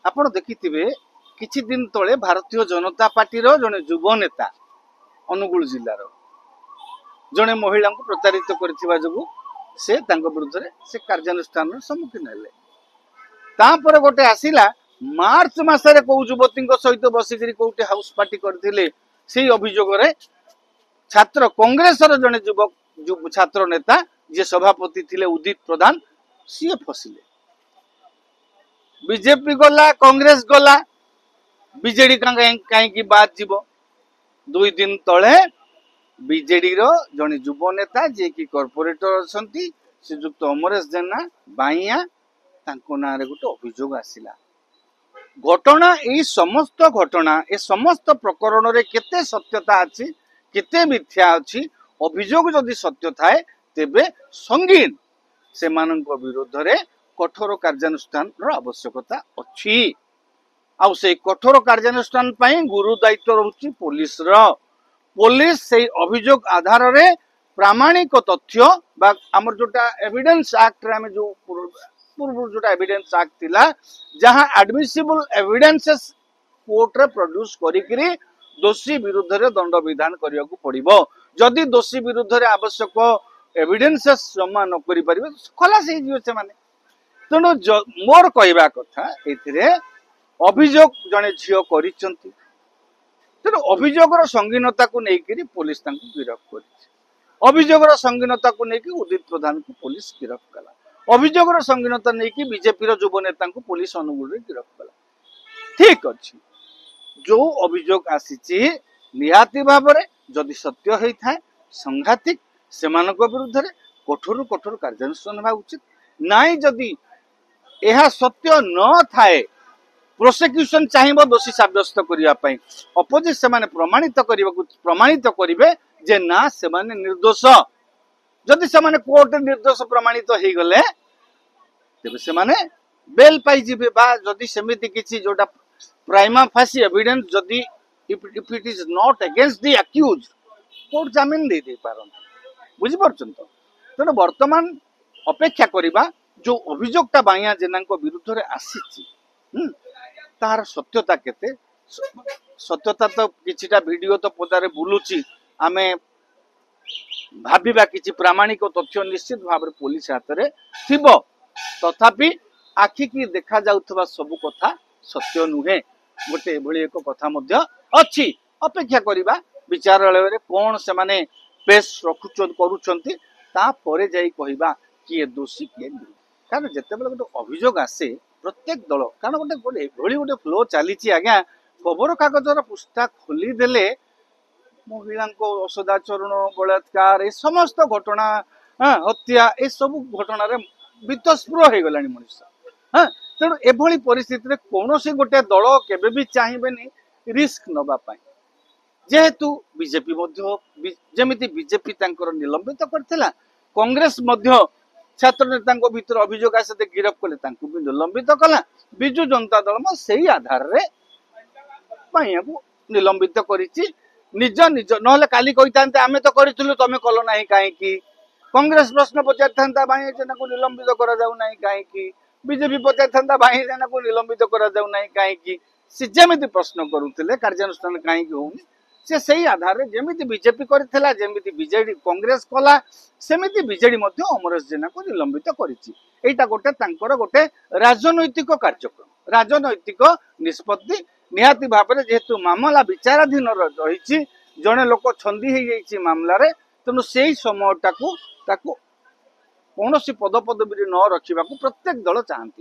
ଆପଣ ଦେଖିଥିବେ କିଛି ଦିନ ତଳେ ଭାରତୀୟ ଜନତା ପାର୍टीର ଜଣେ ଯୁବ नेता ଅନୁଗୁଳ ଜିଲ୍ଲାର ଜଣେ ମହିଳାଙ୍କୁ ପ୍ରତାରିତ କରିଥିବା ଯୋଗୁଁ ସେ ତାଙ୍କ ବିରୁଦ୍ଧରେ ସେ କାର୍ଯ୍ୟାନୁଷ୍ଠାନର ସମ୍ମୁଖୀନ ହେଲେ। ତାପରେ ଗୋଟେ ଆସିଲା ମାର୍ଚ୍ଚ ମାସରେ କୋଉ ଯୁବତୀଙ୍କ ସହିତ ବସିକିରି କୋଉଠି ହାଉସ ପାର୍ଟି କରିଥିଲେ ସେଇ ଅଭିଯୋଗରେ ଛାତ୍ର କଂଗ୍ରେସର ଜଣେ ଛାତ୍ର ନେତା ଯିଏ ସଭାପତି ଥିଲେ ଉଦିତ ପ୍ରଧାନ ସିଏ ଫସିଲେ। बीजेपी गला कांग्रेस गला बीजेडी कहीं बाद जीव 2 दिन तले बीजेडी रो जने युव नेता जे कि कॉर्पोरेटर असंती श्रीजुक्त अमरेश जेना बाइया तांको नारे गोटे अभियोग आसिला। घटना ए समस्त प्रकरण रे केते सत्यता अछि केते मिथ्या अछि अभियोग जदि सत्य थाए तेबे संगीन सेमानक विरोध रे कठोर कार्यानुष्ठान आवश्यकता अच्छी। आउ से कठोर कार्यानुष्ठान पाई गुरु दायित्व रहुची पुलिस रो। पुलिस से अभियोग आधार रे प्रामाणिक तथ्य बा हमर जोटा एविडेंस एक्ट रे हम जो पूर्व जोटा एविडेंस एक्ट थिला जहां एडमिसिबल एविडेंसेस कोर्ट रे प्रोड्यूस करिकरी दोषी विरुद्ध रे दंड विधान करिया को पड़िबो। जदि दोषी विरुद्ध रे आवश्यक एविडेंसेस जमा न करि परिबे खलास हे जियो से माने। तेणु मोर कहवा कथा एथिरे अभियोग जने झियो करिसंती तेणु अभियोगर संगीनता को लेकर पुलिस तांको गिरफ्त करिछि। अभियोगर संगीनता को लेकर उदित प्रधान को पुलिस गिरफ्त कला। अभियोगर संगीनता लेकर बीजेपी रो युव नेता को पुलिस अनुगुण रे गिरफ्त कला। ठीक अछि जो अभियोग आसीछि निहाती भाबरे जदि सत्य हेइ थाए संघातिक सेमानक विरुद्ध रे कठोर कठोर कार्यानुष्ठान हेबा उचित नाइ। जदि यह सत्य न थाए प्रोसिक्यूशन चाहिए दोषी साब्यस्त करने अपोजिट से प्रमाणित करिवे जे ना से निर्दोष। जदि से कोर्ट निर्दोष प्रमाणित हो गले तेबे से बेल पाई जिबे बा जदि सेमिति किछि जोटा प्राइमा फासी एविडेंस जदि if it is not against the accused court जामिन दे दे पारन। बुझि परछन तो तेणु वर्तमान अपेक्षा करिबा जो अभियोगटा बाइया जेना विरुद्ध रे आसीछि तार सत्यता केते सत्यता तो किछिटा वीडियो तो पदारे बुलुची आमे भाबिबा किछि प्रामाणिक तथ्य निश्चित भाव रे पुलिस हाथ रे थिबो तथापि आखि की देखा जाउथबा सब कथा सत्य नुहे गोटे एभली एक कथा मध्य अछि। अपेक्षा करिबा विचारालय रे कोन से माने पेश करूछंती ता परे जाई कहिबा किए दोषी किए नहीं। कारण जिते बेले गोटे अभियोग आसे प्रत्येक दल कारण गोटे गोटे गोटे फ्लो चली आज्ञा खबर कागजर पृष्ठा खोली देले महिला असदाचरण बलात्कार ए समस्त घटना हत्या ए सब घटना बीतस्पृह हो गला मनुष्य। हाँ तेणु एभली परिस्थिति कौन गोटे दल केबे भी चाहिए रिस्क नबा पाई जेहेतु बीजेपी जमिति बीजेपी निलंबित करथिला कांग्रेस छात्र नेता भीतर अभियोग आसे गिरफ्त कले भी निलंबित कला बिजु जनता दल से आधार रे को निलंबित करिछि निज निज नहले काली कहितांते आमे तो करिथिलु तमे कलो नाही काहे की कांग्रेस प्रश्न पचारथांता भाई जेना को निलंबित करा जाउ नाही काहे की बीजेपी पचारथांता भाई जेना को निलंबित करा जाउ नाही काहे की से जेमिति प्रश्न करूथिले कार्यानुष्ठान काहे की होउनी से सही आधार रे जेमिति बीजेपी करथिला जेमिति बीजेडी कांग्रेस कला सेमिति बीजेडी मध्य अमरेश जेना को निलंबित करिछि। एटा गोटे तांकर गोटे राजनैतिक कार्यक्रम राजनैतिक निष्पत्ति निहाती भाव में जेहेतु मामला विचाराधीन रही जड़े लोक छंदी हो जाइए मामला तेणु से समय कौन पदपदवी न रखा प्रत्येक दल चाहती।